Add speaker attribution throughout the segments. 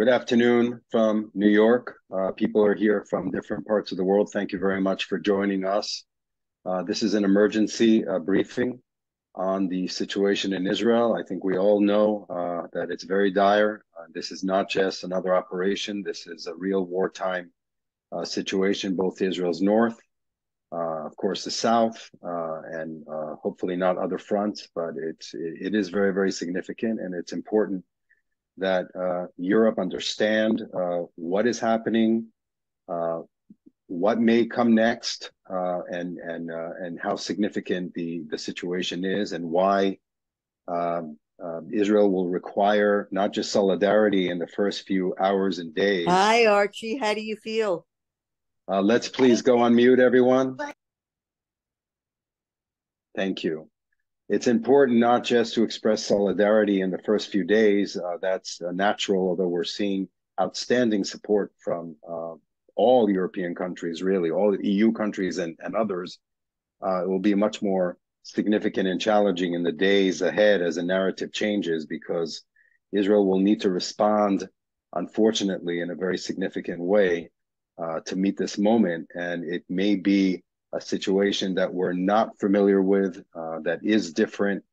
Speaker 1: Good afternoon from New York. People are here from different parts of the world. Thank you very much for joining us. This is an emergency briefing on the situation in Israel. I think we all know that it's very dire. This is not just another operation. This is a real wartime situation, both Israel's north, of course, the south, and hopefully not other fronts, but it is very, very significant, and it's important that Europe understand what is happening, what may come next, and how significant the situation is, and why Israel will require not just solidarity in the first few hours and days.
Speaker 2: Hi, Archie. How do you feel?
Speaker 1: Let's please go on mute, everyone. Thank you. It's important not just to express solidarity in the first few days. That's natural, although we're seeing outstanding support from all European countries, really, all EU countries and others. It will be much more significant and challenging in the days ahead as the narrative changes, because Israel will need to respond, unfortunately, in a very significant way to meet this moment. And it may be a situation that we're not familiar with, that is different.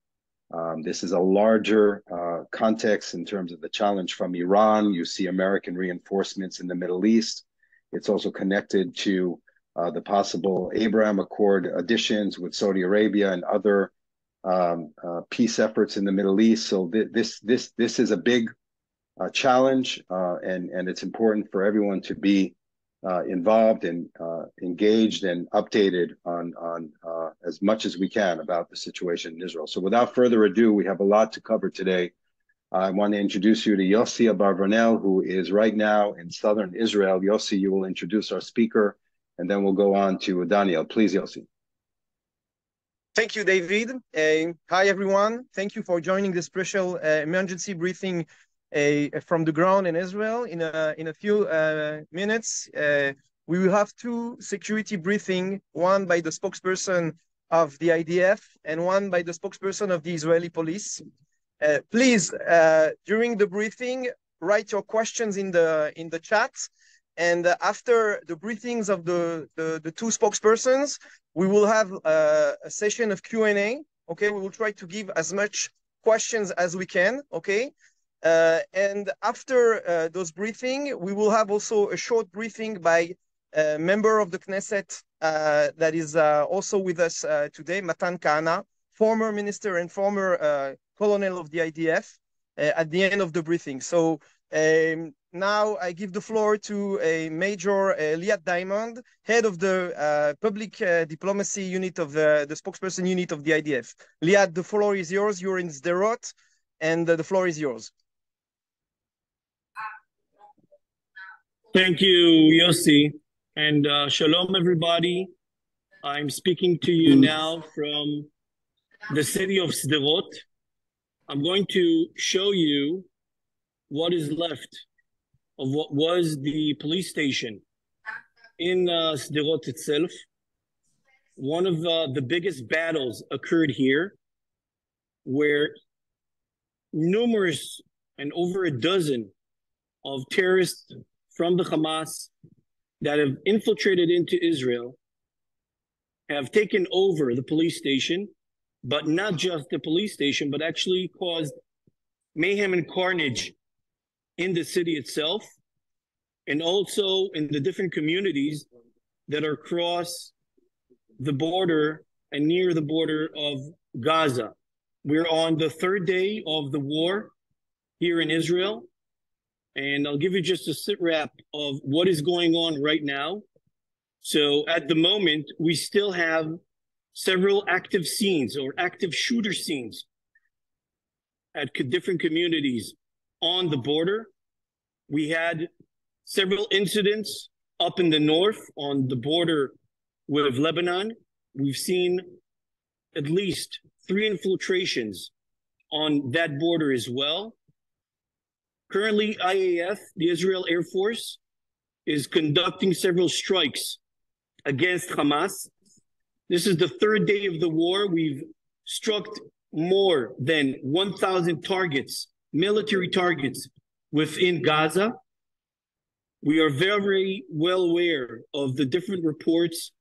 Speaker 1: This is a larger context in terms of the challenge from Iran. You see American reinforcements in the Middle East. It's also connected to the possible Abraham Accord additions with Saudi Arabia and other peace efforts in the Middle East. So this is a big challenge, and it's important for everyone to be involved and engaged and updated on as much as we can about the situation in Israel. So without further ado, we have a lot to cover today. I want to introduce you to Yossi Abarvanel, who is right now in southern Israel. Yossi, you will introduce our speaker, and then we'll go on to Daniel. Please, Yossi.
Speaker 3: Thank you, David. Hi, everyone. Thank you for joining this special emergency briefing from the ground in Israel. In a few minutes, we will have two security briefings, one by the spokesperson of the IDF and one by the spokesperson of the Israeli police. Please, during the briefing, write your questions in the chat. And after the briefings of the two spokespersons, we will have a session of Q&A. Okay, we will try to give as much questions as we can. Okay. And after those briefings, we will have also a short briefing by a member of the Knesset that is also with us today, Matan Kahana, former minister and former colonel of the IDF, at the end of the briefing. So now I give the floor to a Major Liad Diamond, head of the public diplomacy unit of the spokesperson unit of the IDF. Liad, the floor is yours. You're in Sderot, and the floor is yours.
Speaker 4: Thank you, Yossi, and shalom, everybody. I'm speaking to you now from the city of Sderot. I'm going to show you what is left of what was the police station in Sderot itself. One of the biggest battles occurred here, where numerous and over a dozen of terrorists from the Hamas that have infiltrated into Israel have taken over the police station, but not just the police station, but actually caused mayhem and carnage in the city itself, and also in the different communities that are across the border and near the border of Gaza. We're on the third day of the war here in Israel, and I'll give you just a sit rep of what is going on right now. So at the moment, we still have several active scenes or active shooter scenes at different communities on the border. We had several incidents up in the north on the border with Lebanon. We've seen at least 3 infiltrations on that border as well. Currently, IAF, the Israel Air Force, is conducting several strikes against Hamas. This is the third day of the war. We've struck more than 1,000 targets, military targets, within Gaza. We are very well aware of the different reports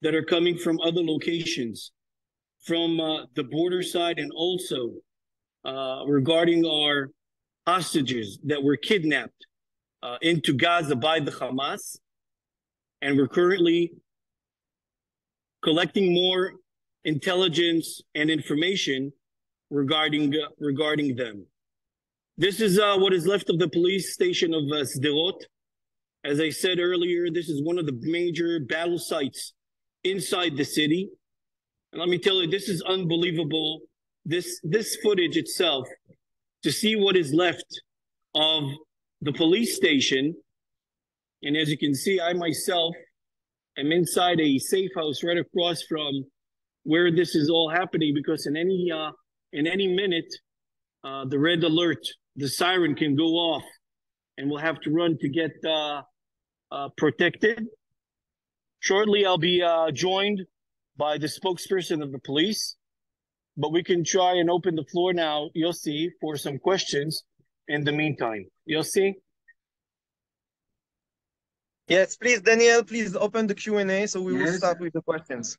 Speaker 4: that are coming from other locations, from the border side, and also regarding our hostages that were kidnapped into Gaza by the Hamas. And we're currently collecting more intelligence and information regarding them. This is what is left of the police station of Sderot. As I said earlier, this is one of the major battle sites inside the city. And let me tell you, this is unbelievable. This footage itself, to see what is left of the police station. And as you can see, I myself am inside a safe house right across from where this is all happening, because in any minute, the red alert, the siren can go off, and we'll have to run to get protected. Shortly, I'll be joined by the spokesperson of the police, but we can try and open the floor now, Yossi, for some questions in the meantime. Yossi?
Speaker 3: Yes, please, Daniel, please open the Q&A, so we will start with the questions.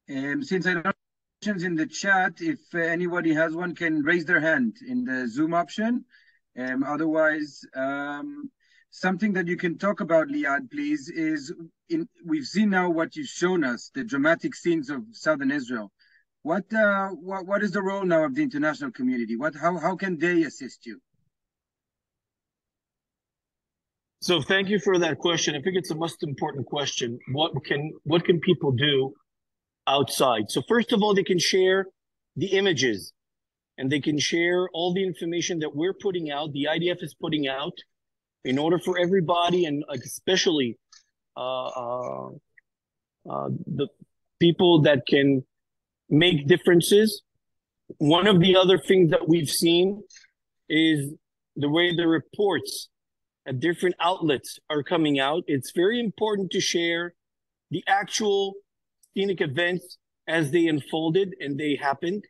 Speaker 5: Since I don't have questions in the chat, if anybody has one, can raise their hand in the Zoom option. Otherwise, something that you can talk about, Liad, please, is we've seen now what you've shown us, the dramatic scenes of southern Israel. What is the role now of the international community? How can they assist you?
Speaker 4: So thank you for that question. I think it's the most important question. What can people do outside? So first of all, they can share the images, and they can share all the information that we're putting out, the IDF is putting out, in order for everybody, and especially the people that can make differences. One of the other things that we've seen is the way the reports at different outlets are coming out. It's very important to share the actual scenic events as they unfolded and they happened.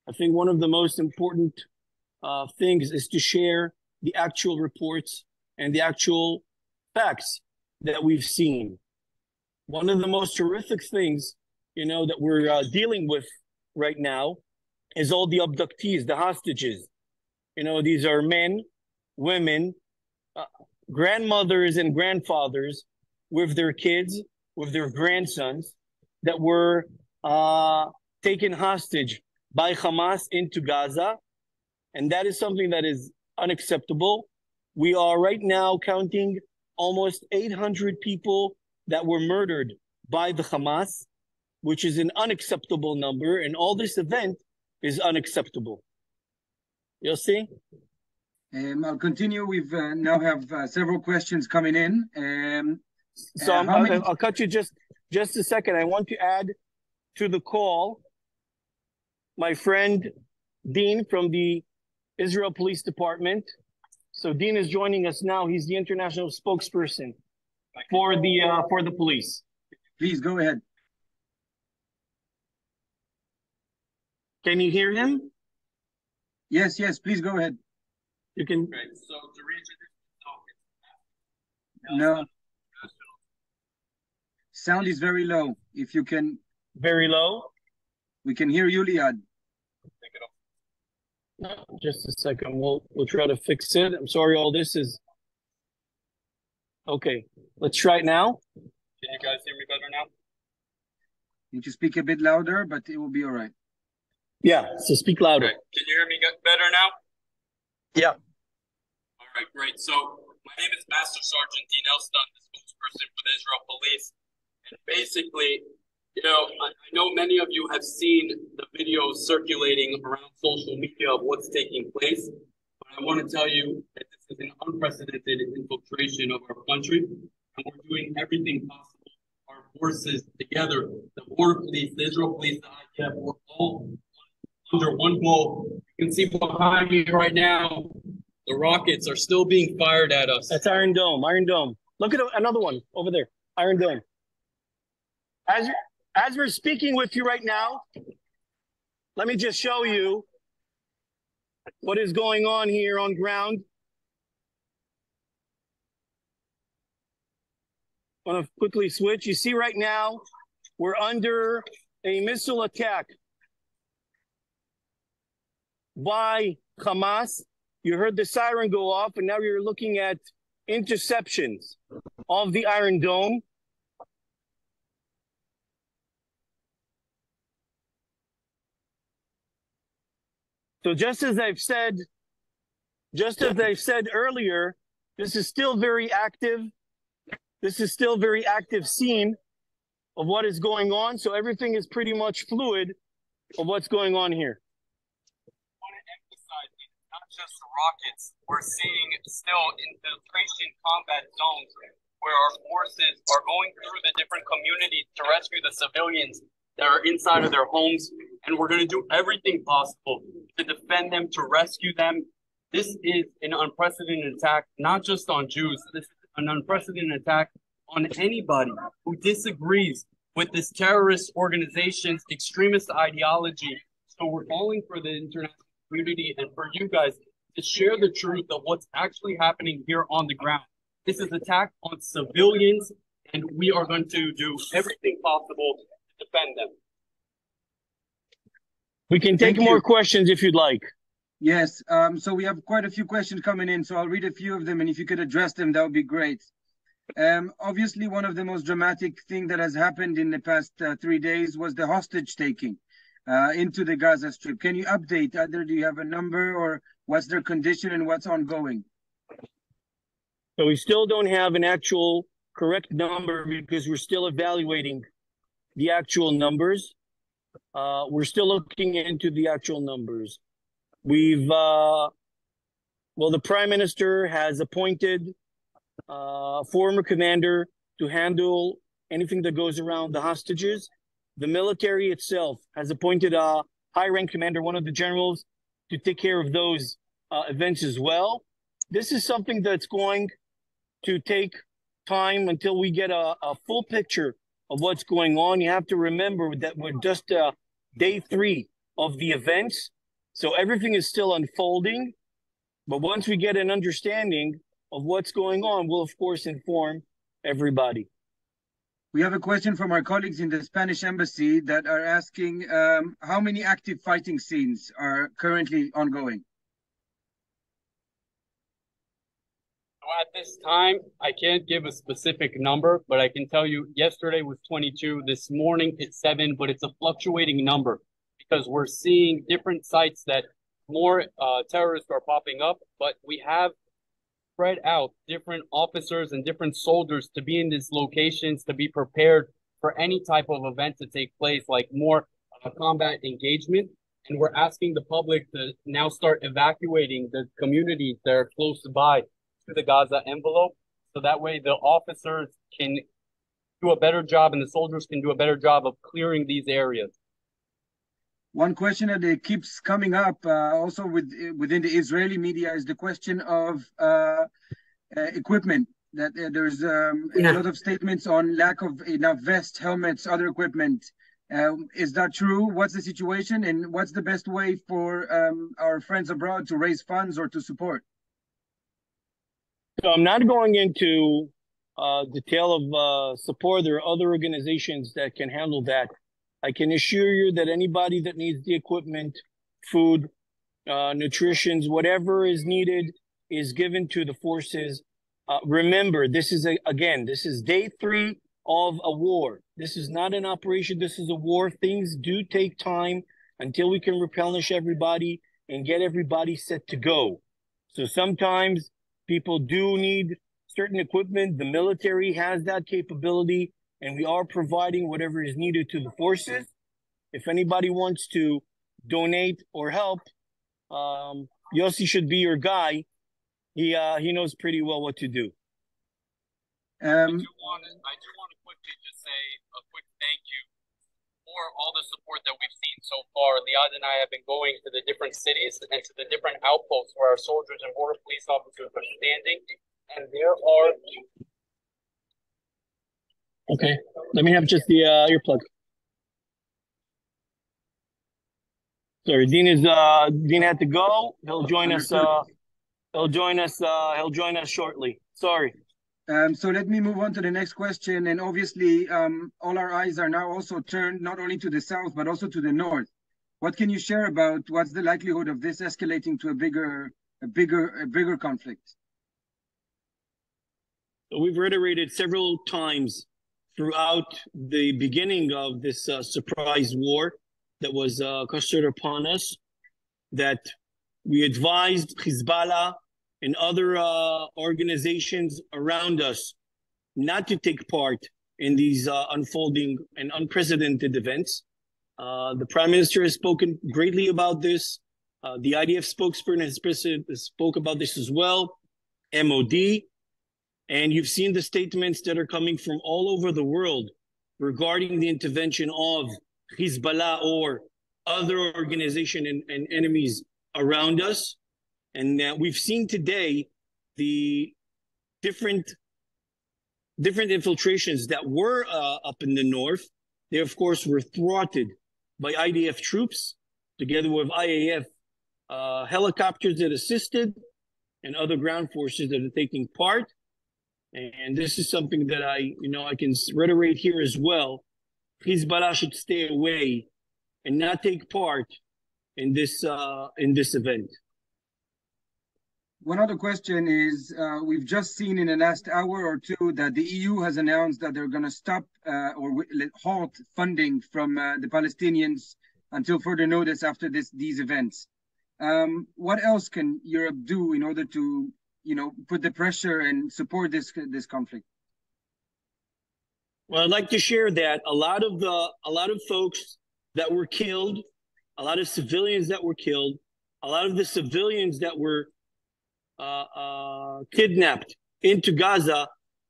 Speaker 4: I think one of the most important things is to share the actual reports and the actual facts that we've seen. One of the most horrific things, that we're dealing with right now is all the abductees, the hostages. These are men, women, grandmothers and grandfathers with their kids, with their grandsons, that were taken hostage by Hamas into Gaza. And that is something that is unacceptable. We are right now counting almost 800 people that were murdered by the Hamas, which is an unacceptable number. And all this event is unacceptable. You'll see?
Speaker 5: I'll continue. We've now have several questions coming in.
Speaker 4: So I'll cut you just a second. I want to add to the call my friend Dean from the Israel Police Department. So Dean is joining us now. He's the international spokesperson for the police.
Speaker 5: Please go ahead.
Speaker 4: Can you hear him?
Speaker 5: Yes, please go ahead.
Speaker 4: You can.
Speaker 6: Right. So to reintroduce
Speaker 5: No. Sound is very low. If you can.
Speaker 4: Very low?
Speaker 5: We can hear you, Liad.
Speaker 6: take it off.
Speaker 4: No, just a second. We'll try to fix it. I'm sorry, all this is. Okay, let's try it now.
Speaker 6: Can you guys hear me better now?
Speaker 5: You need to speak a bit louder, but it will be all right.
Speaker 4: Yeah, so speak louder.
Speaker 6: Okay. Can you hear me better now?
Speaker 3: Yeah.
Speaker 6: All right, great. So my name is Master Sergeant Dean Elsdunne, the spokesperson for the Israel Police. And basically, I know many of you have seen the videos circulating around social media of what's taking place. But I want to tell you that this is an unprecedented infiltration of our country. And we're doing everything possible. Our forces together, the border police, the Israel police, the IDF, we're all under one goal. You can see behind me right now, the rockets are still being fired at us.
Speaker 4: That's Iron Dome. Iron Dome. Look at another one over there. Iron Dome. As we're speaking with you right now, let me just show you what is going on here on ground. I want to quickly switch. You see right now, we're under a missile attack by Hamas. You heard the siren go off, and now you're looking at interceptions of the Iron Dome. So just as I've said earlier, this is still very active. This is still very active scene of what is going on. So everything is pretty much fluid of what's going on here.
Speaker 6: I want to emphasize it's not just rockets. We're seeing still infiltration combat zones where our forces are going through the different communities to rescue the civilians that are inside of their homes. And we're going to do everything possible to defend them, to rescue them. This is an unprecedented attack, not just on Jews. This is an unprecedented attack on anybody who disagrees with this terrorist organization's extremist ideology. So we're calling for the international community and for you guys to share the truth of what's actually happening here on the ground. This is an attack on civilians, and we are going to do everything possible to defend them.
Speaker 4: We can take more questions if you'd like.
Speaker 5: Yes, so we have quite a few questions coming in, so I'll read a few of them, and if you could address them, that would be great. Obviously, one of the most dramatic things that has happened in the past 3 days was the hostage taking into the Gaza Strip. Can you update? Either do you have a number, or what's their condition and what's ongoing?
Speaker 4: So we still don't have an actual correct number because we're still evaluating the actual numbers. We're still looking into the actual numbers. We've, well, the Prime Minister has appointed a former commander to handle anything that goes around the hostages. The military itself has appointed a high-rank commander, one of the generals, to take care of those events as well. This is something that's going to take time until we get a full picture of what's going on. You have to remember that we're just day 3 of the events. So everything is still unfolding. But once we get an understanding of what's going on, we'll, of course, inform everybody.
Speaker 5: We have a question from our colleagues in the Spanish embassy that are asking how many active fighting scenes are currently ongoing?
Speaker 6: At this time, I can't give a specific number, but I can tell you yesterday was 22, this morning it's 7, but it's a fluctuating number because we're seeing different sites that more terrorists are popping up, but we have spread out different officers and different soldiers to be in these locations to be prepared for any type of event to take place, like more combat engagement. And we're asking the public to now start evacuating the communities that are close by to the Gaza envelope, so that way the officers can do a better job and the soldiers can do a better job of clearing these areas.
Speaker 5: One question that keeps coming up also within the Israeli media is the question of equipment. That there's a lot of statements on lack of enough vests, helmets, other equipment. Is that true? What's the situation, and what's the best way for our friends abroad to raise funds or to support?
Speaker 4: So I'm not going into detail of support. There are other organizations that can handle that. I can assure you that anybody that needs the equipment, food, nutrition, whatever is needed is given to the forces. Remember, this is this is day 3 of a war. This is not an operation. This is a war. Things do take time until we can replenish everybody and get everybody set to go. So sometimes people do need certain equipment. The military has that capability, and we are providing whatever is needed to the forces. If anybody wants to donate or help, Yossi should be your guy. He knows pretty well what to do.
Speaker 6: I do want to quickly just say a quick thank you for all the support that we've seen so far. Liad and I have been going to the different cities and to the different outposts where our soldiers and border police officers are standing, and there are...
Speaker 4: Okay, let me have just the earplug. Sorry, Dean had to go. He'll join us. He'll join us shortly. Sorry.
Speaker 5: So let me move on to the next question. And obviously, all our eyes are now also turned not only to the south, but also to the north. What can you share about what's the likelihood of this escalating to a bigger conflict?
Speaker 4: We've reiterated several times throughout the beginning of this surprise war that was ushered upon us that we advised Hezbollah and other organizations around us not to take part in these unfolding and unprecedented events. The Prime Minister has spoken greatly about this. The IDF spokesperson has spoke about this as well, MOD. And you've seen the statements that are coming from all over the world regarding the intervention of Hezbollah or other organization and enemies around us. And we've seen today the different infiltrations that were up in the north. They, of course, were thwarted by IDF troops, together with IAF helicopters that assisted and other ground forces that are taking part. And this is something that I can reiterate here as well. Hezbollah should stay away and not take part in this event.
Speaker 5: One other question is, we've just seen in the last hour or two that the EU has announced that they're going to stop or halt funding from the Palestinians until further notice after these events. What else can Europe do in order to, put the pressure and support this conflict?
Speaker 4: Well, I'd like to share that a lot of folks that were killed, a lot of civilians that were killed, a lot of the civilians that were kidnapped into Gaza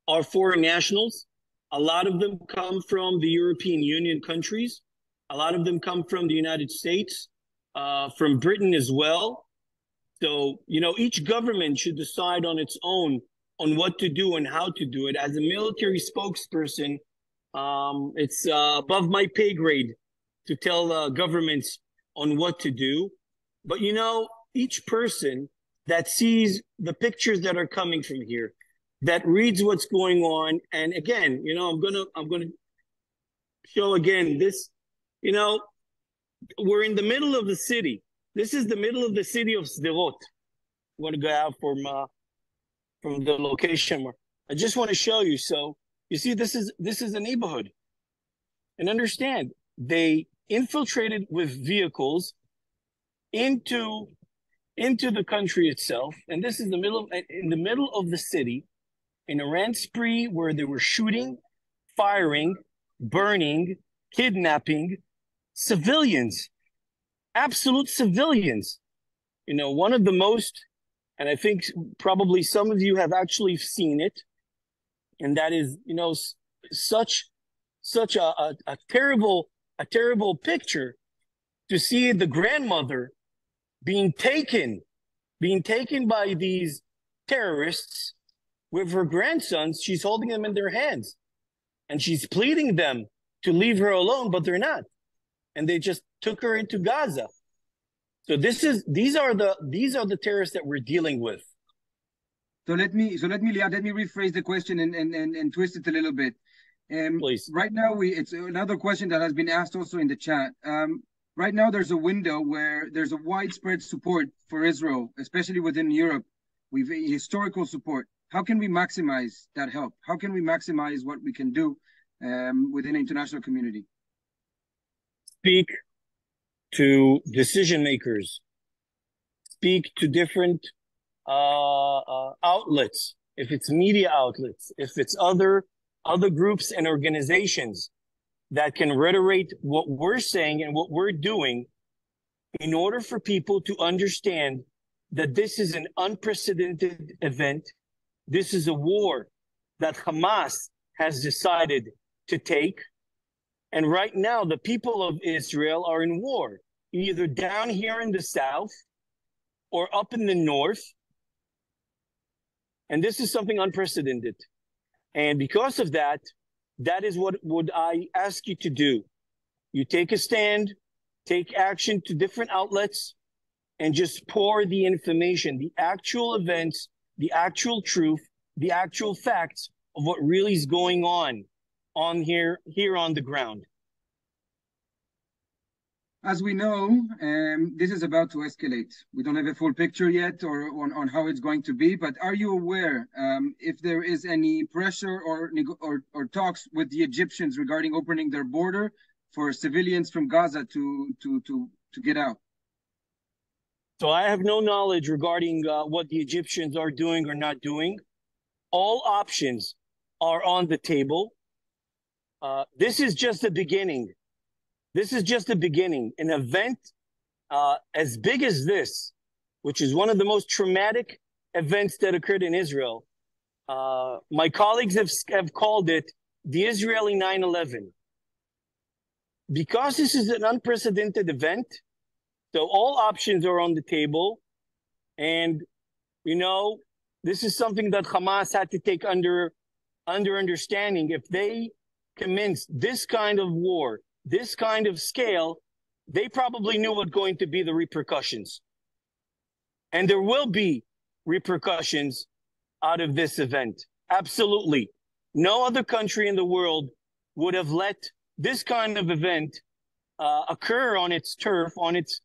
Speaker 4: are foreign nationals. A lot of them come from the European Union countries. A lot of them come from the United States, from Britain as well. So, each government should decide on its own on what to do and how to do it. As a military spokesperson, it's above my pay grade to tell governments on what to do. But, each person that sees the pictures that are coming from here, that reads what's going on. And again, I'm gonna show again this, we're in the middle of the city. This is the middle of the city of Sderot. I'm gonna go out from the location where I just want to show you. So you see, this is a neighborhood. And understand, they infiltrated with vehicles into the country itself, and this is in the middle of the city, in a rant spree where they were shooting, firing, burning, kidnapping civilians, absolute civilians. One of the most, and I think probably some of you have actually seen it, and that is, such a terrible picture to see the grandmother being taken by these terrorists with her grandsons. She's holding them in their hands and she's pleading them to leave her alone, but they're not. And they just took her into Gaza. So these are the terrorists that we're dealing with.
Speaker 5: So let me, Liad, let me rephrase the question and twist it a little bit.
Speaker 4: Please.
Speaker 5: Right now, it's another question that has been asked also in the chat. Right now, there's a window where there's a widespread support for Israel, especially within Europe. We've historical support. How can we maximize that help? How can we maximize what we can do within the international community?
Speaker 4: Speak to decision makers. Speak to different outlets. If it's media outlets, if it's other groups and organizations that can reiterate what we're saying and what we're doing in order for people to understand that this is an unprecedented event. This is a war that Hamas has decided to take. And right now, the people of Israel are in war, either down here in the south or up in the north. And this is something unprecedented. And because of that, that is what would I ask you to do. You take a stand, take action to different outlets, and just pour the information, the actual events, the actual truth, the actual facts of what really is going on here on the ground.
Speaker 5: As we know, this is about to escalate. We don't have a full picture yet or on how it's going to be, but are you aware if there is any pressure or talks with the Egyptians regarding opening their border for civilians from Gaza to get out?
Speaker 4: So I have no knowledge regarding what the Egyptians are doing or not doing. All options are on the table. This is just the beginning. This is just the beginning. An event as big as this, which is one of the most traumatic events that occurred in Israel. My colleagues have called it the Israeli 9/11. Because this is an unprecedented event, so all options are on the table. And, you know, this is something that Hamas had to take under understanding. If they commenced this kind of war, this kind of scale, they probably knew what going to be the repercussions. And there will be repercussions out of this event. Absolutely. No other country in the world would have let this kind of event occur on its turf, on its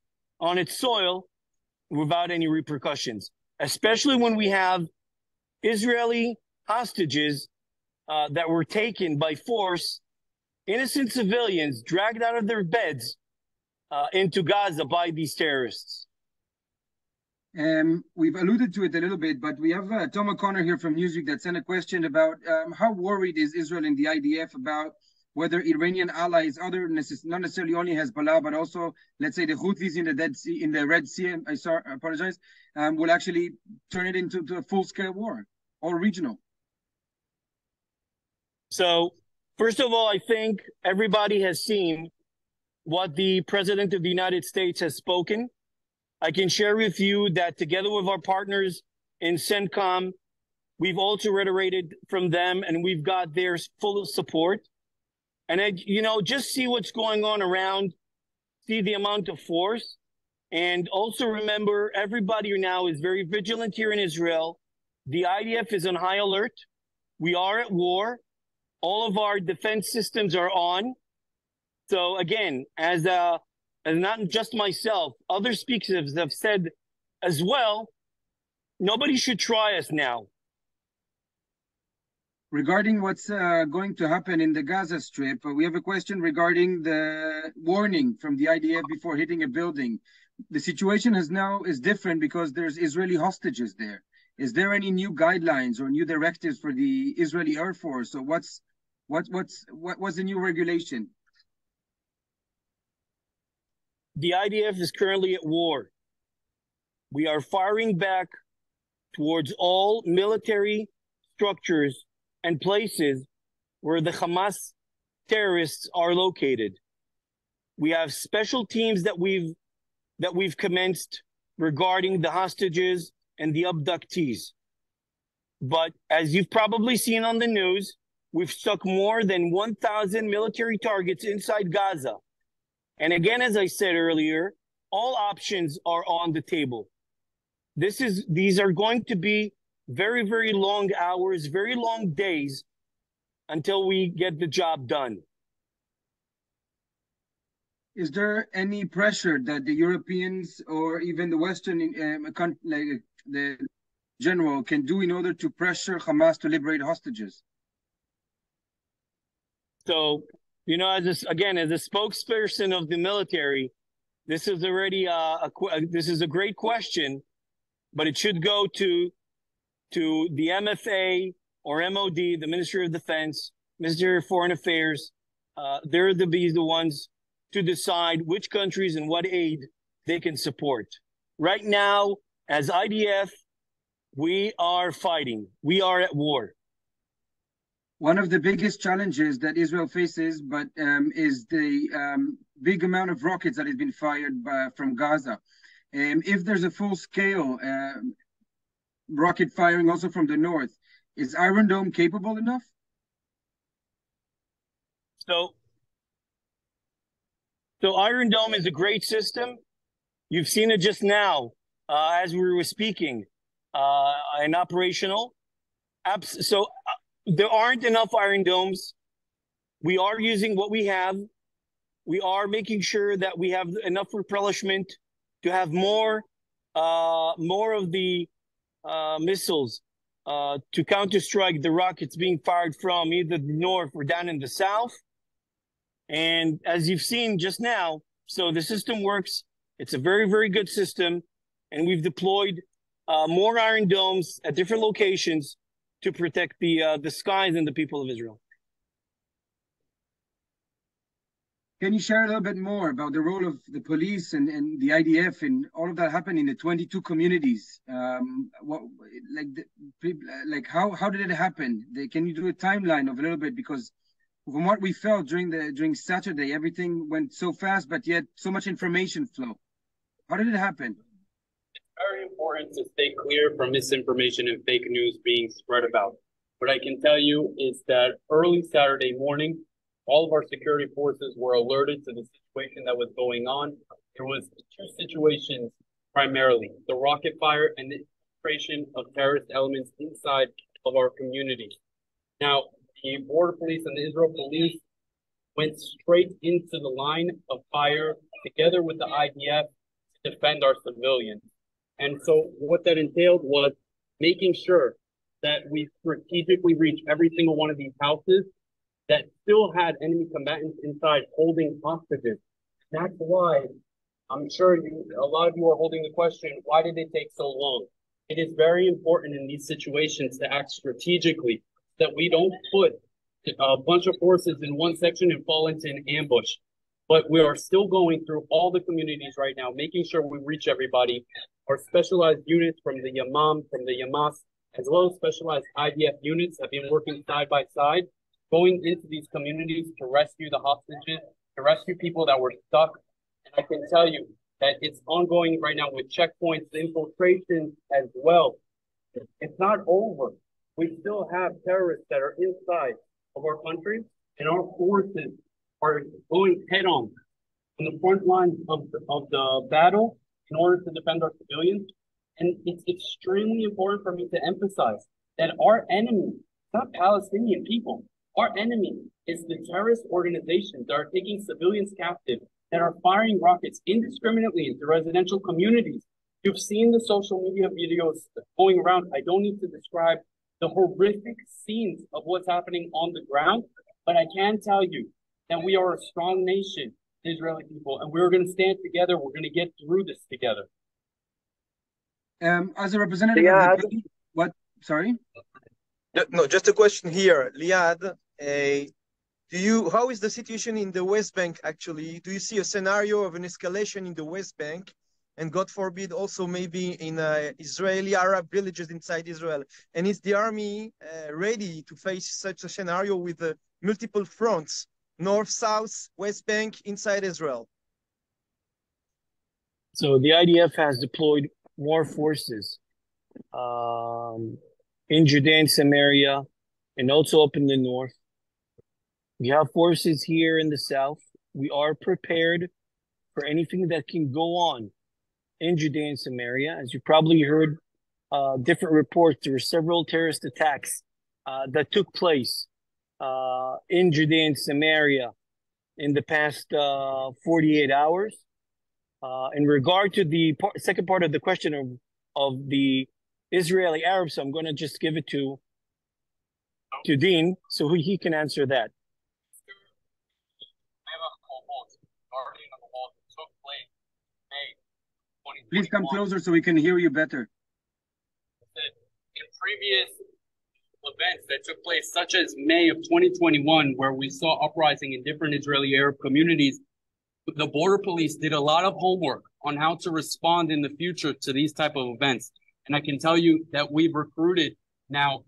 Speaker 4: soil, without any repercussions, especially when we have Israeli hostages that were taken by force, innocent civilians dragged out of their beds into Gaza by these terrorists.
Speaker 5: We've alluded to it a little bit, but we have Tom O'Connor here from Newsweek that sent a question about how worried is Israel and the IDF about whether Iranian allies, not necessarily only Hezbollah, but also, let's say, the Houthis in the Dead Sea, in the Red Sea, I apologize, will actually turn it into a full-scale war or regional.
Speaker 4: So, first of all, I think everybody has seen what the President of the United States has spoken. I can share with you that together with our partners in CENTCOM, we've also reiterated from them and we've got their full support. And, just see what's going on around, see the amount of force. And also remember, everybody now is very vigilant here in Israel. The IDF is on high alert. We are at war. All of our defense systems are on. So again, as not just myself, other speakers have said as well, nobody should try us now.
Speaker 5: Regarding what's going to happen in the Gaza Strip, we have a question regarding the warning from the IDF before hitting a building. The situation is different because there's Israeli hostages there. Is there any new guidelines or new directives for the Israeli Air Force? So what's the new regulation?
Speaker 4: The IDF is currently at war. We are firing back towards all military structures and places where the Hamas terrorists are located. We have special teams that we've commenced regarding the hostages and the abductees. But as you've probably seen on the news, we've struck more than 1,000 military targets inside Gaza. And again, as I said earlier, all options are on the table. These are going to be very, very long hours, very long days until we get the job done.
Speaker 5: Is there any pressure that the Europeans or even the Western, like the general, can do in order to pressure Hamas to liberate hostages?
Speaker 4: So, as a spokesperson of the military, this is already this is a great question, but it should go to the MFA or MOD, the Ministry of Defense, Ministry of Foreign Affairs. They're the ones to decide which countries and what aid they can support. Right now, as IDF, we are fighting. We are at war.
Speaker 5: One of the biggest challenges that Israel faces, is the big amount of rockets that has been fired from Gaza. If there's a full-scale rocket firing also from the north, is Iron Dome capable enough?
Speaker 4: So Iron Dome is a great system. You've seen it just now as we were speaking and operational. So there aren't enough Iron Domes. We are using what we have. We are making sure that we have enough replenishment to have more of the missiles to counter-strike the rockets being fired from either the north or down in the south. And as you've seen just now, so the system works. It's a very, very good system. And we've deployed more Iron Domes at different locations to protect the skies and the people of Israel.
Speaker 5: Can you share a little bit more about the role of the police and the IDF and all of that happened in the 22 communities? How did it happen? Can you do a timeline of a little bit? Because from what we felt during Saturday, everything went so fast, but yet so much information flow. How did it happen?
Speaker 6: It's very important to stay clear from misinformation and fake news being spread about. What I can tell you is that early Saturday morning, all of our security forces were alerted to the situation that was going on. There was two situations primarily: the rocket fire and the infiltration of terrorist elements inside of our community. Now, the border police and the Israel police went straight into the line of fire together with the IDF to defend our civilians. And so what that entailed was making sure that we strategically reach every single one of these houses that still had enemy combatants inside holding hostages. That's why I'm sure a lot of you are holding the question, why did it take so long? It is very important in these situations to act strategically, that we don't put a bunch of forces in one section and fall into an ambush. But we are still going through all the communities right now, making sure we reach everybody. Our specialized units from the Yamam, from the Yamas, as well as specialized IDF units have been working side by side, going into these communities to rescue the hostages, to rescue people that were stuck. And I can tell you that it's ongoing right now with checkpoints, infiltrations as well. It's not over. We still have terrorists that are inside of our country, and our forces are going head on the front lines of the battle in order to defend our civilians. And it's extremely important for me to emphasize that our enemy, not Palestinian people, our enemy is the terrorist organizations that are taking civilians captive, that are firing rockets indiscriminately into residential communities. You've seen the social media videos going around. I don't need to describe the horrific scenes of what's happening on the ground, but I can tell you that we are a strong nation, the Israeli people, and we're going to stand together. We're going to get through this together.
Speaker 5: As a representative
Speaker 3: Liad,
Speaker 5: of the what? Sorry.
Speaker 3: No, just a question here, Liad. How is the situation in the West Bank actually? Do you see a scenario of an escalation in the West Bank, and God forbid also maybe in Israeli Arab villages inside Israel? And is the army ready to face such a scenario with multiple fronts, North, South, West Bank, inside Israel?
Speaker 4: So the IDF has deployed more forces in Judea and Samaria, and also up in the north. We have forces here in the south. We are prepared for anything that can go on in Judea and Samaria. As you probably heard different reports, there were several terrorist attacks that took place in Judea and Samaria in the past 48 hours. In regard to the second part of the question of the Israeli Arabs, I'm going to just give it to Dean so he can answer that.
Speaker 5: Please come closer so we can hear you better.
Speaker 6: In previous events that took place, such as May of 2021, where we saw uprising in different Israeli Arab communities, the border police did a lot of homework on how to respond in the future to these type of events. And I can tell you that we've recruited now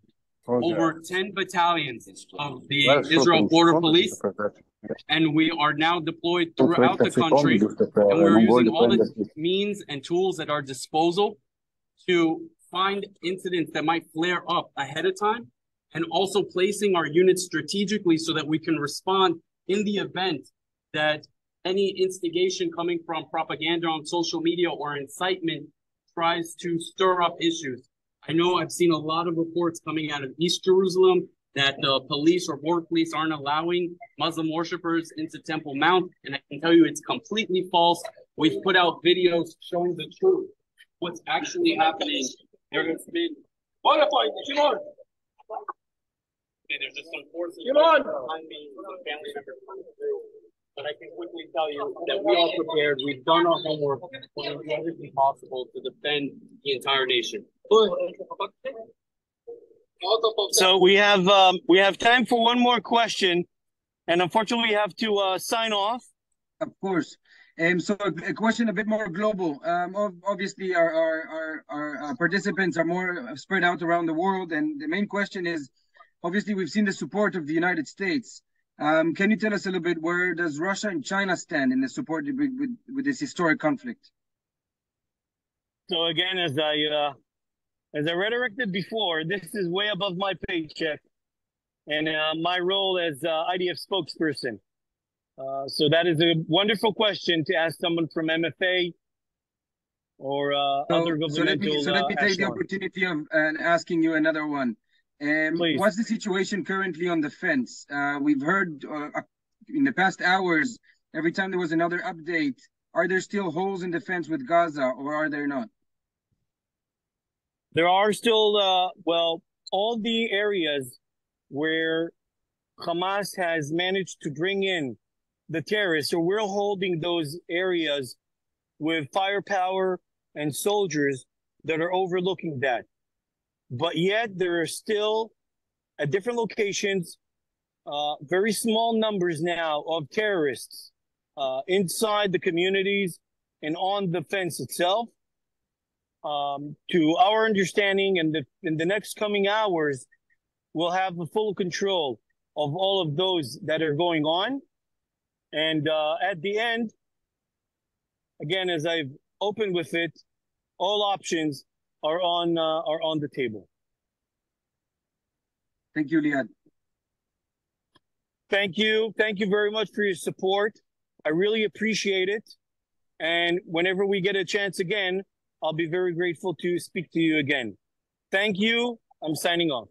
Speaker 6: over 10 battalions of the Israel Border Police, and we are now deployed throughout the country, and we're using all the means and tools at our disposal to find incidents that might flare up ahead of time, and also placing our units strategically so that we can respond in the event that any instigation coming from propaganda on social media or incitement tries to stir up issues. I know I've seen a lot of reports coming out of East Jerusalem that the police or border police aren't allowing Muslim worshipers into Temple Mount, and I can tell you it's completely false. We've put out videos showing the truth, what's actually happening. There has been there's just some forces behind me, some family members coming through. But I can quickly tell you that we are prepared. We've done our homework. We're going to do everything possible to defend the entire nation.
Speaker 4: So we have time for one more question, and unfortunately we have to sign off.
Speaker 5: Of course. So a question a bit more global. Obviously, our participants are more spread out around the world, and the main question is, obviously, we've seen the support of the United States. Can you tell us a little bit, where does Russia and China stand in the support with this historic conflict?
Speaker 4: So again, as I redirected before, this is way above my paycheck and my role as IDF spokesperson. So that is a wonderful question to ask someone from MFA or other governmental.
Speaker 5: So let me take the opportunity of asking you another one. What's the situation currently on the fence? We've heard in the past hours, every time there was another update, are there still holes in the fence with Gaza, or are there not?
Speaker 4: There are still, all the areas where Hamas has managed to bring in the terrorists, so we're holding those areas with firepower and soldiers that are overlooking that. But yet there are still, at different locations, very small numbers now of terrorists inside the communities and on the fence itself. To our understanding, in the next coming hours, we'll have the full control of all of those that are going on. And at the end, again, as I've opened with it, all options are on the table.
Speaker 5: Thank you, Liad.
Speaker 4: Thank you very much for your support. I really appreciate it. And whenever we get a chance again, I'll be very grateful to speak to you again. Thank you. I'm signing off.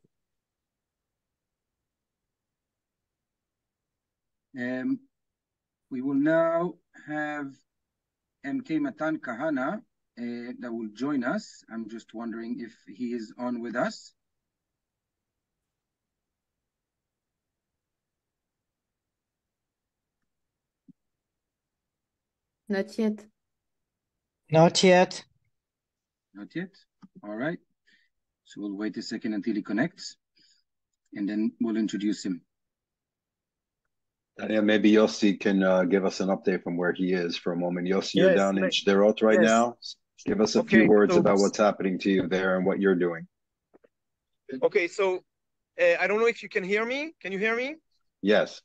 Speaker 5: We will now have MK Matan Kahana that will join us. I'm just wondering if he is on with us.
Speaker 2: Not yet.
Speaker 7: Not yet.
Speaker 5: Not yet. All right. So we'll wait a second until he connects, and then we'll introduce him.
Speaker 1: Yeah, maybe Yossi can give us an update from where he is for a moment. Yossi, you're down in Sderot right now. Give us a few words about what's happening to you there and what you're doing.
Speaker 3: Okay, so I don't know if you can hear me. Can you hear me?
Speaker 1: Yes.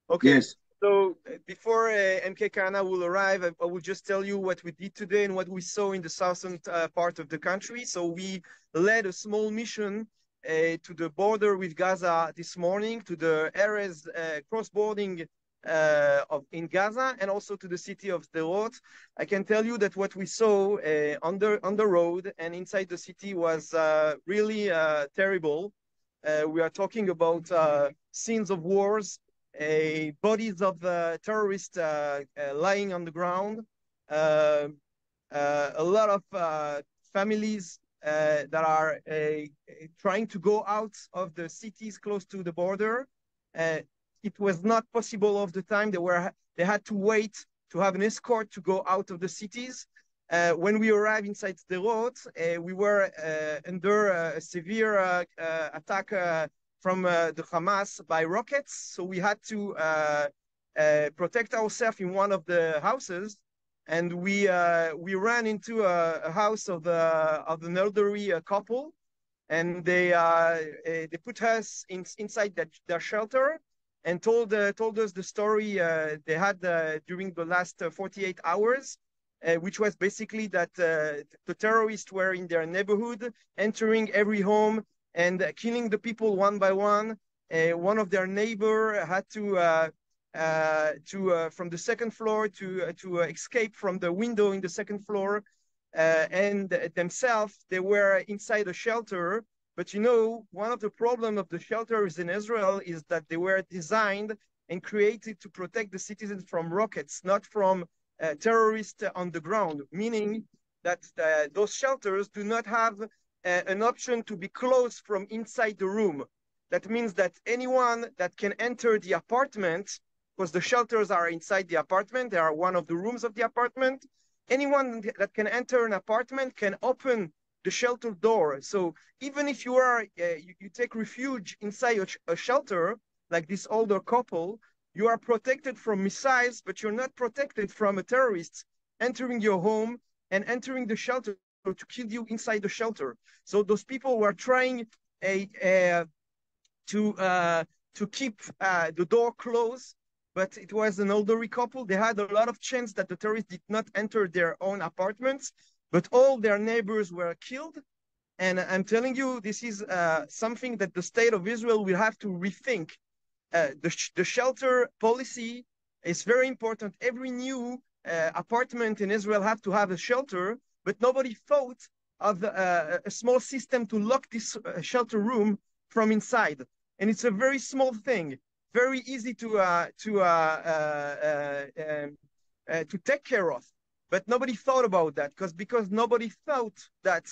Speaker 3: Okay.
Speaker 5: Yes.
Speaker 3: So before MK Kahana will arrive, I will just tell you what we did today and what we saw in the southern part of the country. So we led a small mission to the border with Gaza this morning, to the areas cross-boarding in Gaza, and also to the city of Sderot. I can tell you that what we saw on the road and inside the city was really terrible. We are talking about scenes of wars, bodies of terrorists lying on the ground, a lot of families that are trying to go out of the cities close to the border. It was not possible all the time. They had to wait to have an escort to go out of the cities. When we arrived inside Sderot, we were under a severe attack from the Hamas by rockets. So we had to protect ourselves in one of the houses, and we ran into a house of an elderly couple, and they put us inside their shelter and told us the story they had during the last 48 hours. Which was basically that the terrorists were in their neighborhood, entering every home and killing the people one by one. One of their neighbor had to from the second floor to escape from the window in the second floor. and themselves, they were inside a shelter. But one of the problems of the shelters in Israel is that they were designed and created to protect the citizens from rockets, not from terrorists on the ground, meaning that those shelters do not have an option to be closed from inside the room. That means that anyone that can enter the apartment, because the shelters are inside the apartment, they are one of the rooms of the apartment, anyone that can enter an apartment can open the shelter door. So even if you are, you take refuge inside a shelter, like this older couple, you are protected from missiles, but you're not protected from a terrorist entering your home and entering the shelter to kill you inside the shelter. So those people were trying to keep the door closed, but it was an elderly couple. They had a lot of chance that the terrorists did not enter their own apartments, but all their neighbors were killed. And I'm telling you, this is something that the state of Israel will have to rethink. The shelter policy is very important. Every new apartment in Israel have to have a shelter, but nobody thought of a small system to lock this shelter room from inside. And it's a very small thing, very easy to take care of. But nobody thought about that because nobody thought that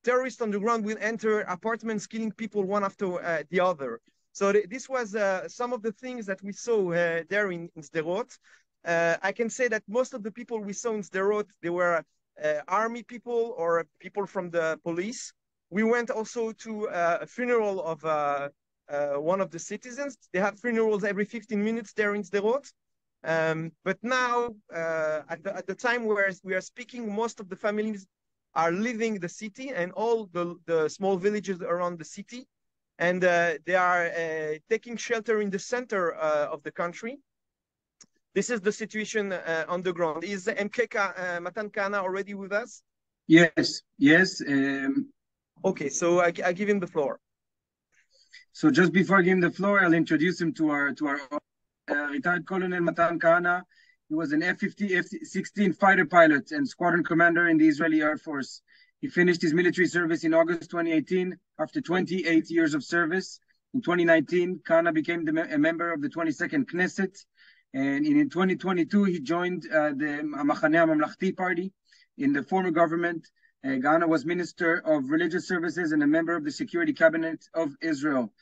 Speaker 3: terrorists on the ground will enter apartments, killing people one after the other. So this was some of the things that we saw there in Sderot. I can say that most of the people we saw in Sderot, they were army people or people from the police. We went also to a funeral of one of the citizens. They have funerals every 15 minutes there in Sderot. But now, at the time where we are speaking, most of the families are leaving the city and all the small villages around the city. And they are taking shelter in the center of the country. This is the situation on the ground. Is Matan Kahana already with us?
Speaker 5: Yes, yes.
Speaker 3: Okay, so I give him the floor.
Speaker 5: So just before I give him the floor, I'll introduce him to our retired Colonel Matan Kahana. He was an F-50, F-16 fighter pilot and squadron commander in the Israeli Air Force. He finished his military service in August 2018 after 28 years of service. In 2019, Kahana became a member of the 22nd Knesset. And in 2022, he joined the Machaneh HaMamlachti party in the former government. Kahana was Minister of Religious Services and a member of the Security Cabinet of Israel.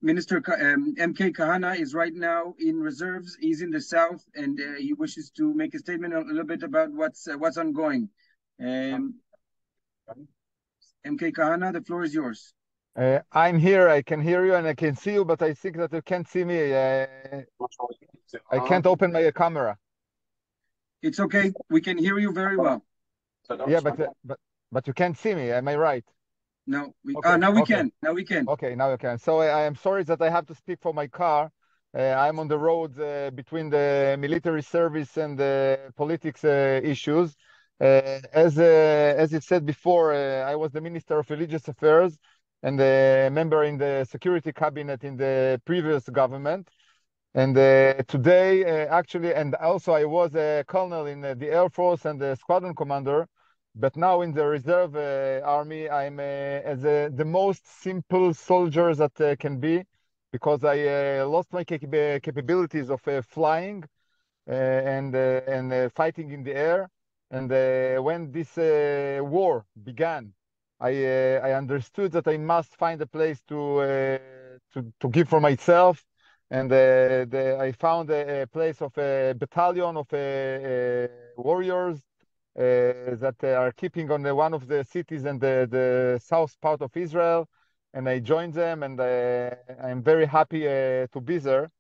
Speaker 5: Minister MK Kahana is right now in reserves. He's in the south, and he wishes to make a statement a little bit about what's ongoing. MK Kahana, the floor is yours.
Speaker 8: I'm here. I can hear you and I can see you, but I think that you can't see me. I can't open my camera.
Speaker 5: It's okay. We can hear you very well.
Speaker 8: Yeah, but you can't see me. Am I right?
Speaker 5: No.
Speaker 8: Okay.
Speaker 5: Now we
Speaker 8: Okay.
Speaker 5: can. Now we can.
Speaker 8: Okay, now you can. So I am sorry that I have to speak for my car. I'm on the road between the military service and the politics issues. As it said before, I was the Minister of Religious Affairs and a member in the Security Cabinet in the previous government. And today, actually, and also I was a colonel in the Air Force and the squadron commander. But now in the reserve army, I'm as the most simple soldier that can be, because I lost my capabilities of flying and fighting in the air. And when this war began, I understood that I must find a place to give for myself. And I found a place of a battalion of warriors that are keeping on one of the cities in the south part of Israel, and I joined them, and I'm very happy to be there.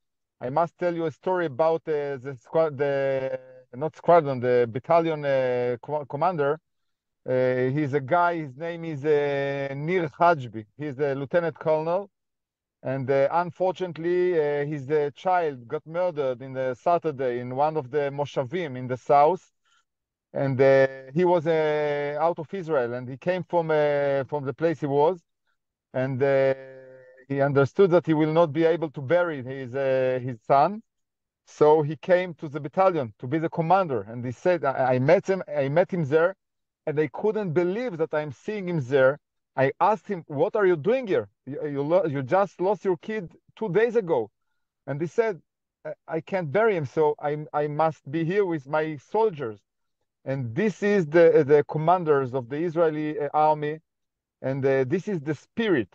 Speaker 8: I must tell you a story about the battalion commander. He's a guy. His name is Nir Hajbi. He's a lieutenant colonel, and unfortunately, his child got murdered in the Saturday in one of the moshavim in the south. And he was out of Israel, and he came from the place he was, and he understood that he will not be able to bury his son, so he came to the battalion to be the commander. And he said, I met him there, and I couldn't believe that I'm seeing him there. I asked him, "What are you doing here? You just lost your kid 2 days ago." And he said, "I can't bury him, so I must be here with my soldiers." And this is the commanders of the Israeli army, and this is the spirit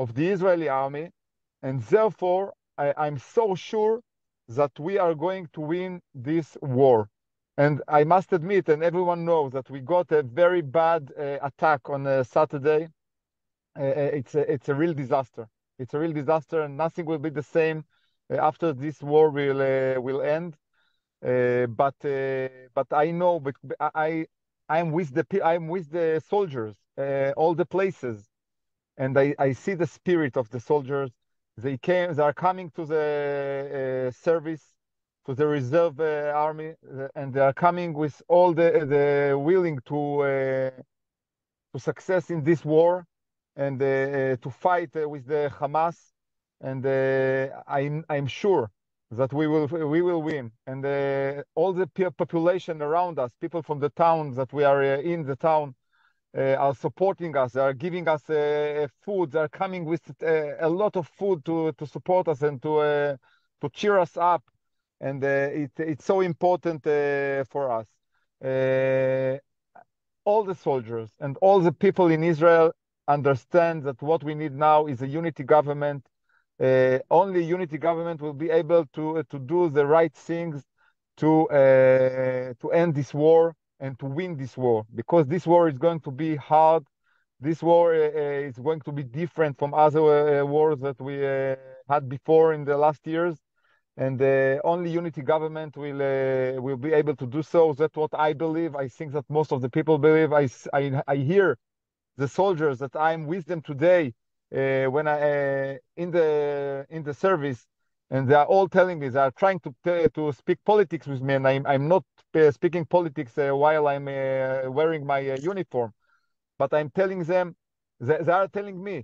Speaker 8: of the Israeli army. And therefore, I'm so sure that we are going to win this war. And I must admit, and everyone knows, that we got a very bad attack on Saturday. It's a real disaster. It's a real disaster, and nothing will be the same after this war will end. But I know, but I'm with the soldiers, all the places, and I see the spirit of the soldiers. They are coming to the service, to the reserve army, and they are coming with all the willing to success in this war, and to fight with the Hamas. And I'm sure that we will win. And all the population around us, people from the town that we are in the town, are supporting us. They are giving us food. They are coming with a lot of food to support us and to cheer us up. And it's so important for us. All the soldiers and all the people in Israel understand that what we need now is a unity government. Only unity government will be able to do the right things to end this war and to win this war, because this war is going to be hard. This war is going to be different from other wars that we had before in the last years, and only unity government will be able to do so. That's what I believe. I think that most of the people believe. I hear the soldiers that I'm with them today when I in the service, and they are all telling me, they are trying to speak politics with me, and I'm not speaking politics while I'm wearing my uniform, but I'm telling them, they are telling me,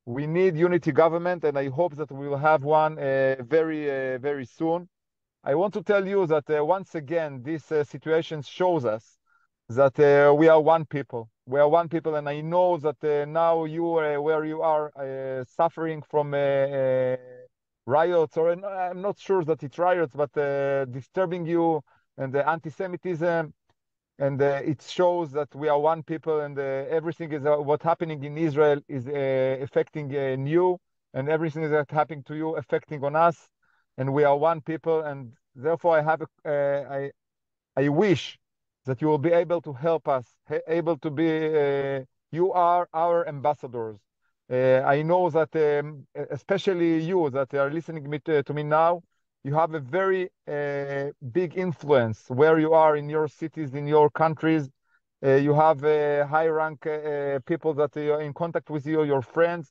Speaker 8: we need unity government, and I hope that we will have one very soon. I want to tell you that once again, this situation shows us that we are one people. We are one people, and I know that now you, where you are, suffering from riots, or I'm not sure that it's riots, but disturbing you, and the anti-Semitism, and it shows that we are one people, and everything is what's happening in Israel is affecting you, and everything that's happening to you affecting on us, and we are one people, and therefore I wish that you will be able to help us, able to be, you are our ambassadors. I know that especially you that are listening to me now, you have a very big influence where you are in your cities, in your countries. You have high rank people that are in contact with you, your friends,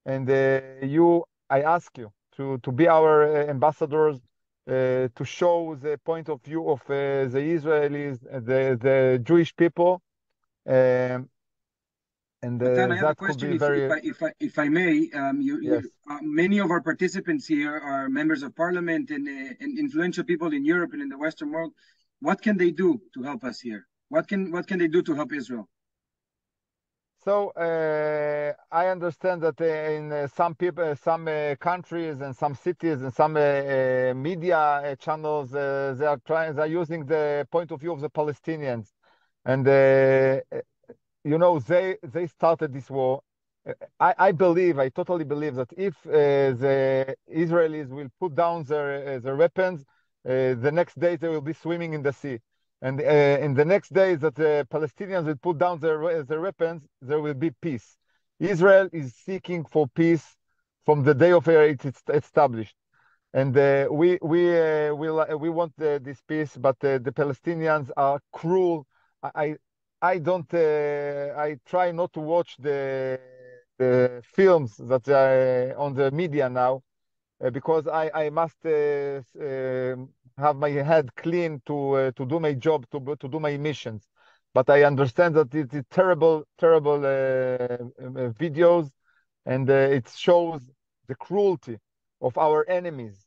Speaker 8: and I ask you to be our ambassadors, to show the point of view of the Israelis, the Jewish people, and
Speaker 5: Matan, I have a
Speaker 8: that could
Speaker 5: question,
Speaker 8: be very.
Speaker 5: if I may.
Speaker 8: Yes.
Speaker 5: Many of our participants here are members of parliament and influential people in Europe and in the Western world. What can they do to help us here? What can they do to help Israel?
Speaker 8: So I understand that in some people, some countries, and some cities, and some media channels, they're using the point of view of the Palestinians, and they started this war. I totally believe that if the Israelis will put down their weapons, the next day they will be swimming in the sea. And in the next days that the Palestinians will put down their weapons, there will be peace. Israel is seeking for peace from the day of it's established. And we want this peace, but the Palestinians are cruel. I I don't. I try not to watch the films that are on the media now, because I must have my head clean to do my job, to do my missions. But I understand that it is terrible videos, and it shows the cruelty of our enemies.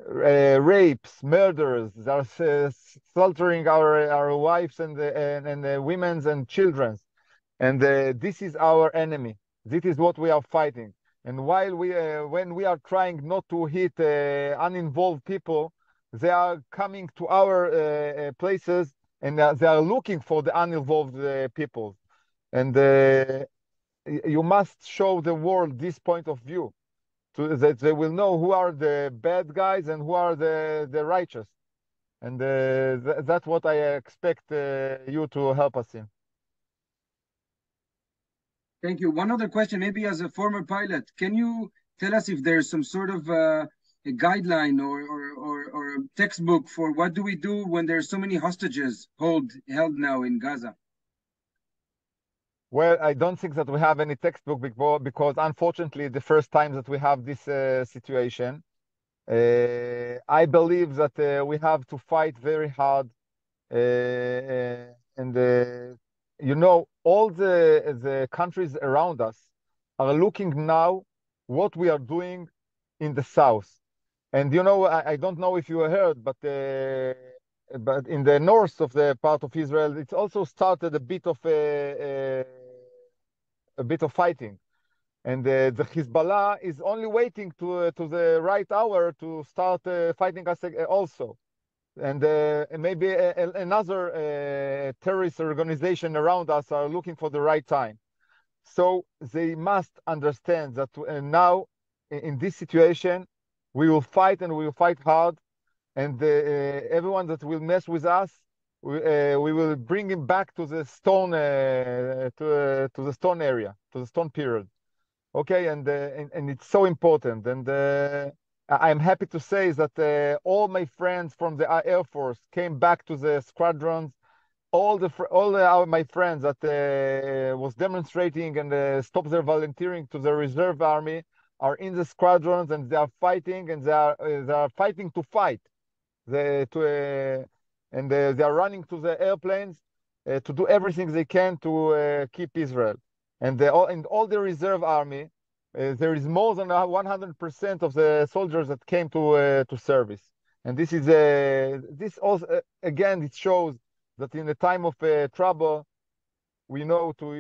Speaker 8: rapes, murders. They are slaughtering our wives and women's and children's. And this is our enemy. This is what we are fighting. And while when we are trying not to hit uninvolved people, they are coming to our places and they are looking for the uninvolved people. And you must show the world this point of view, that they will know who are the bad guys and who are the righteous. And that's what I expect you to help us in.
Speaker 5: Thank you. One other question, maybe as a former pilot, can you tell us if there's some sort of a guideline or a textbook for what do we do when there's so many hostages held now in Gaza?
Speaker 8: Well, I don't think that we have any textbook because unfortunately, the first time that we have this situation, I believe that we have to fight very hard. And you know, all the countries around us are looking now what we are doing in the south. And you know, I don't know if you heard, but in the north of the part of Israel, it's also started a bit of fighting. And the Hezbollah is only waiting to the right hour to start fighting us also. And maybe another terrorist organization around us are looking for the right time. So they must understand that now, in this situation, we will fight and we will fight hard. And everyone that will mess with us, we will bring him back to the stone to the stone area, to the stone period. Okay, and it's so important. And I'm happy to say that all my friends from the Air Force came back to the squadrons. My friends that was demonstrating and stopped their volunteering to the reserve army are in the squadrons, and they are fighting, and they are fighting to fight. They are running to the airplanes to do everything they can to keep Israel. And in all the reserve army, there is more than 100% of the soldiers that came to service. And this also again, it shows that in a time of trouble, we know to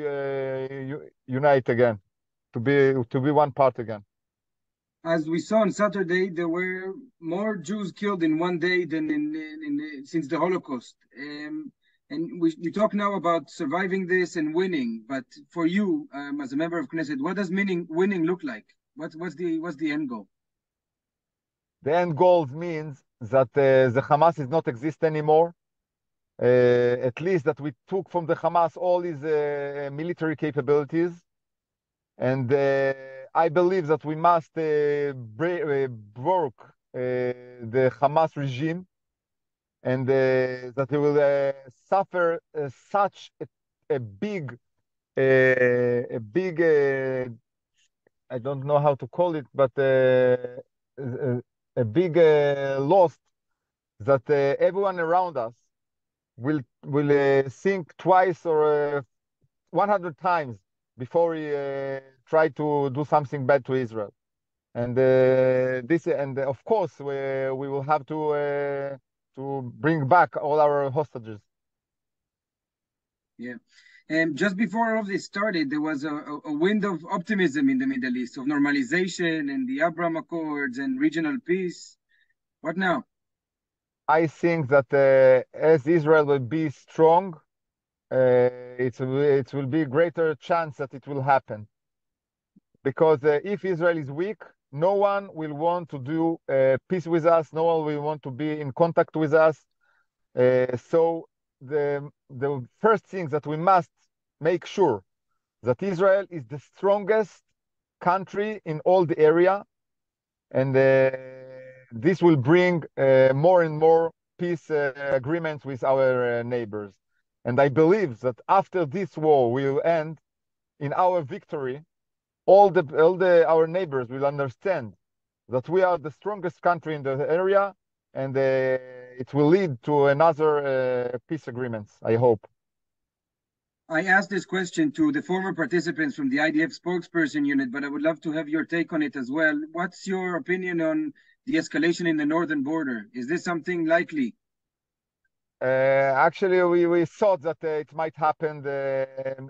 Speaker 8: unite again, to be one part again.
Speaker 5: As we saw on Saturday, there were more Jews killed in one day than since the Holocaust. And we talk now about surviving this and winning. But for you, as a member of Knesset, what does winning look like? What's the end goal?
Speaker 8: The end goal means that the Hamas does not exist anymore. At least that we took from the Hamas all his military capabilities. And I believe that we must work the Hamas regime, and that they will suffer such a big, I don't know how to call it, but a big loss that everyone around us will think twice or 100 times before he try to do something bad to Israel. And of course we will have to bring back all our hostages.
Speaker 5: Yeah. And just before all of this started, there was a wind of optimism in the Middle East, of normalization and the Abraham Accords and regional peace. What now?
Speaker 8: I think that as Israel will be strong, it will be a greater chance that it will happen. Because if Israel is weak, no one will want to do peace with us. No one will want to be in contact with us. So the first thing that we must make sure that Israel is the strongest country in all the area, and this will bring more and more peace agreements with our neighbors. And I believe that after this war will end, in our victory, all our neighbors will understand that we are the strongest country in the area, and it will lead to another peace agreements, I hope.
Speaker 5: I asked this question to the former participants from the IDF spokesperson unit, but I would love to have your take on it as well. What's your opinion on the escalation in the northern border? Is this something likely?
Speaker 8: Actually, we thought that it might happen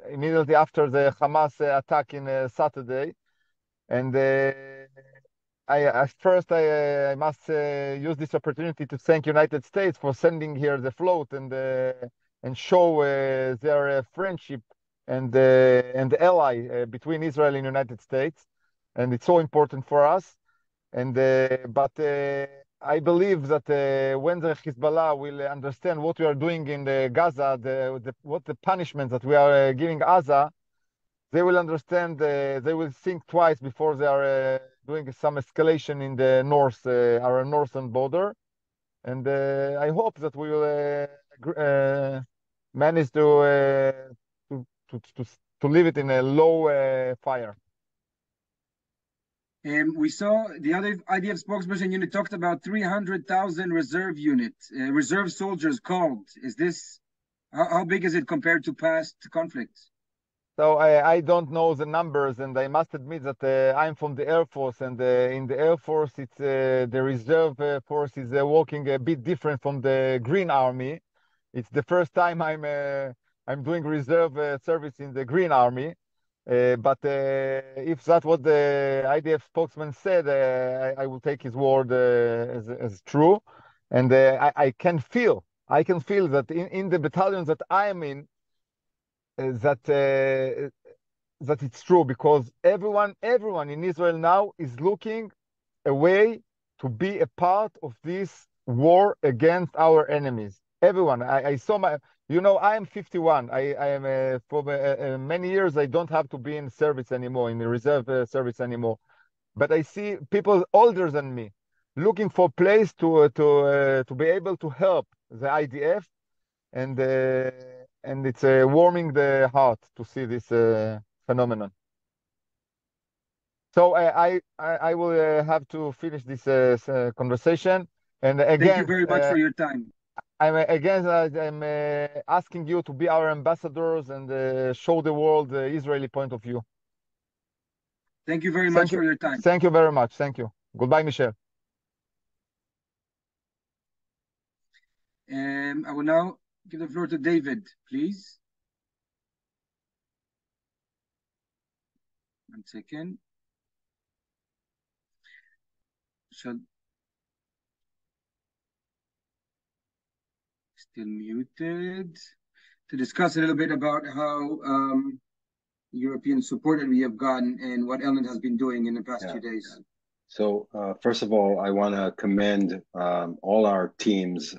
Speaker 8: immediately after the Hamas attack in Saturday. And I must use this opportunity to thank United States for sending here the float and show their friendship and ally between Israel and United States, and it's so important for us. And but I believe that when the Hezbollah will understand what we are doing in Gaza, what the punishment that we are giving Gaza, they will understand. They will think twice before they are doing some escalation in the north, our northern border. And I hope that we will manage to leave it in a low fire.
Speaker 5: We saw the other IDF spokesperson unit talked about 300,000 reserve soldiers called. Is this, how big is it compared to past conflicts?
Speaker 8: So I don't know the numbers, and I must admit that I'm from the Air Force, and in the Air Force, it's the reserve force is working a bit different from the Green Army. It's the first time I'm doing reserve service in the Green Army. But if that's what the IDF spokesman said, I will take his word as true. And I can feel that in the battalions that I am in, that it's true, because everyone in Israel now is looking a way to be a part of this war against our enemies. Everyone. I saw I am 51. I am for many years I don't have to be in service anymore, in the reserve service anymore. But I see people older than me looking for place to be able to help the IDF, and it's warming the heart to see this phenomenon. So I will have to finish this conversation. And again,
Speaker 5: thank you very much for your time.
Speaker 8: I'm asking you to be our ambassadors and show the world the Israeli point of view.
Speaker 5: Thank you very much for your time.
Speaker 8: Thank you very much. Thank you. Goodbye, Michelle.
Speaker 5: I will now give the floor to David, please. 1 second. Still muted. To discuss a little bit about how European support that we have gotten and what ELNET has been doing in the past few days.
Speaker 1: So first of all, I want to commend all our teams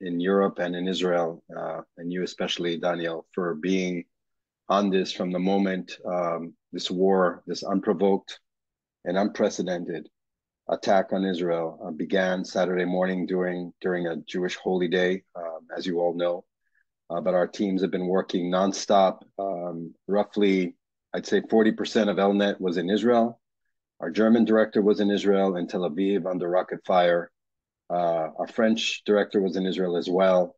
Speaker 1: in Europe and in Israel, and you especially, Daniel, for being on this from the moment this war, this unprovoked and unprecedented attack on Israel began Saturday morning during a Jewish holy day, as you all know. But our teams have been working nonstop. Roughly, I'd say 40% of ELNET was in Israel. Our German director was in Israel and Tel Aviv under rocket fire. Our French director was in Israel as well.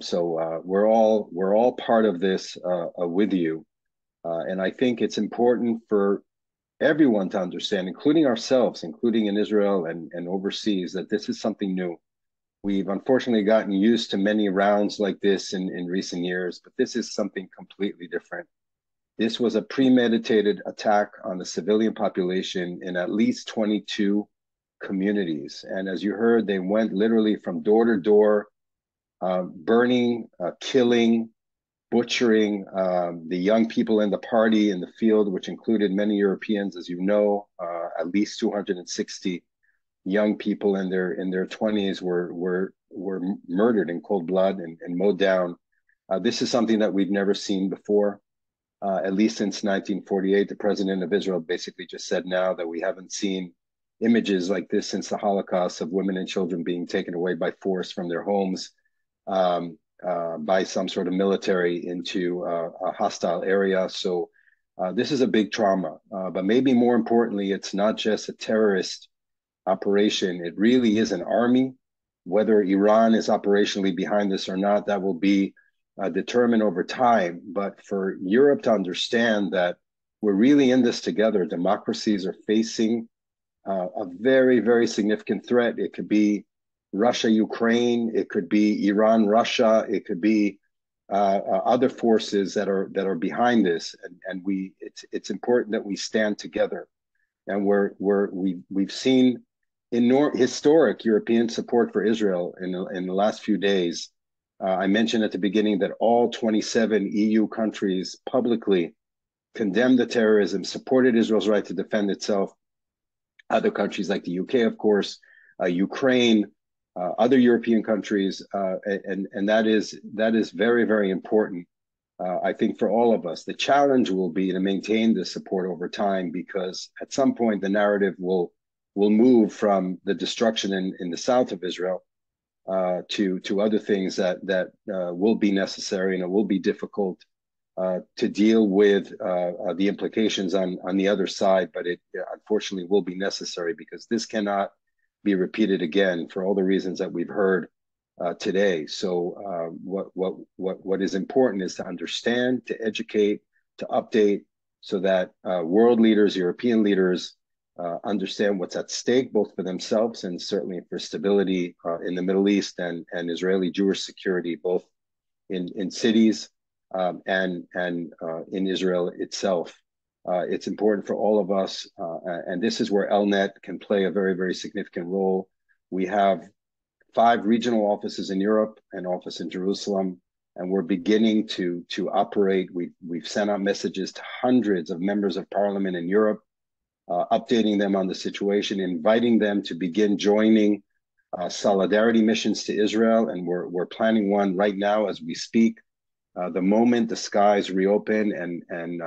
Speaker 1: So we're all part of this with you. And I think it's important for everyone to understand, including ourselves, including in Israel and overseas, that this is something new. We've unfortunately gotten used to many rounds like this in recent years, but this is something completely different. This was a premeditated attack on the civilian population in at least 22 communities. And as you heard, they went literally from door to door, burning, killing, butchering the young people in the party in the field, which included many Europeans, as you know. At least 260 young people in their 20s were murdered in cold blood and mowed down. This is something that we've never seen before, at least since 1948. The president of Israel basically just said now that we haven't seen images like this since the Holocaust, of women and children being taken away by force from their homes by some sort of military into a hostile area. So this is a big trauma. But maybe more importantly, it's not just a terrorist operation. It really is an army. Whether Iran is operationally behind this or not, that will be determine over time, but for Europe to understand that we're really in this together. Democracies are facing a very, very significant threat. It could be Russia, Ukraine. It could be Iran, Russia. It could be other forces that are behind this, and it's important that we stand together. And we've seen historic European support for Israel in the last few days. I mentioned at the beginning that all 27 EU countries publicly condemned the terrorism, supported Israel's right to defend itself. Other countries like the UK, of course, Ukraine, other European countries, and that is very, very important. I think for all of us, the challenge will be to maintain this support over time, because at some point the narrative will move from the destruction in the south of Israel to other things that will be necessary, and it will be difficult to deal with the implications on the other side, but it unfortunately will be necessary, because this cannot be repeated again for all the reasons that we've heard today. So what is important is to understand, to educate, to update, so that world leaders, European leaders, understand what's at stake, both for themselves and certainly for stability in the Middle East and Israeli Jewish security, both in cities and in Israel itself. It's important for all of us, and this is where ELNET can play a very, very significant role. We have 5 regional offices in Europe, an office in Jerusalem, and we're beginning to operate. We've sent out messages to hundreds of members of parliament in Europe, updating them on the situation, inviting them to begin joining solidarity missions to Israel, and we're planning one right now as we speak. The moment the skies reopen and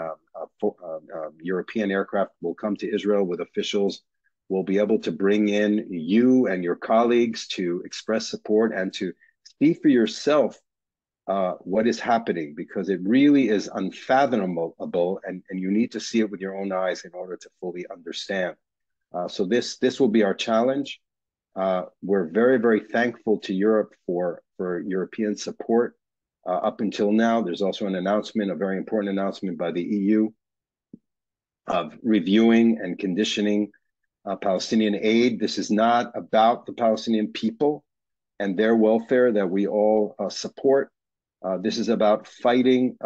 Speaker 1: European aircraft will come to Israel with officials, we'll be able to bring in you and your colleagues to express support and to see for yourself what is happening, because it really is unfathomable, and you need to see it with your own eyes in order to fully understand. So this will be our challenge. We're very, very thankful to Europe for European support. Up until now, there's also an announcement, a very important announcement by the EU of reviewing and conditioning Palestinian aid. This is not about the Palestinian people and their welfare that we all support. This is about fighting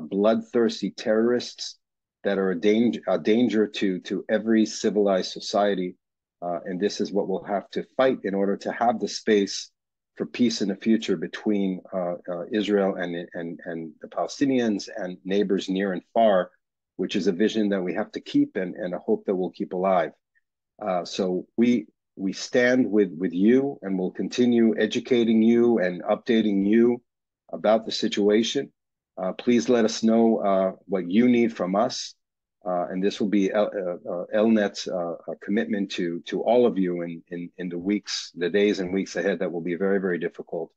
Speaker 1: bloodthirsty terrorists that are a danger to every civilized society. And this is what we'll have to fight in order to have the space for peace in the future between Israel and the Palestinians and neighbors near and far, which is a vision that we have to keep and a hope that we'll keep alive. So we stand with you, and we'll continue educating you and updating you about the situation. Please let us know what you need from us. And this will be ELNET's commitment to all of you in the days and weeks ahead that will be very, very difficult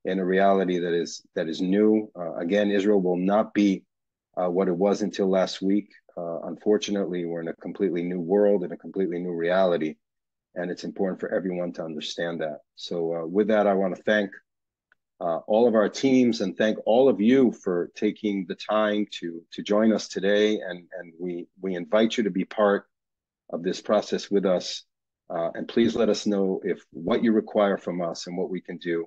Speaker 1: in a reality that is new. Again, Israel will not be what it was until last week. Unfortunately, we're in a completely new world, in a completely new reality, and it's important for everyone to understand that. So with that, I want to thank all of our teams and thank all of you for taking the time to join us today, and we invite you to be part of this process with us, and please let us know if what you require from us and what we can do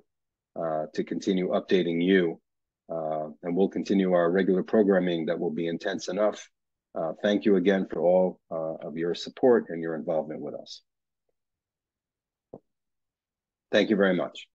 Speaker 1: to continue updating you, and we'll continue our regular programming that will be intense enough. Thank you again for all of your support and your involvement with us. Thank you very much.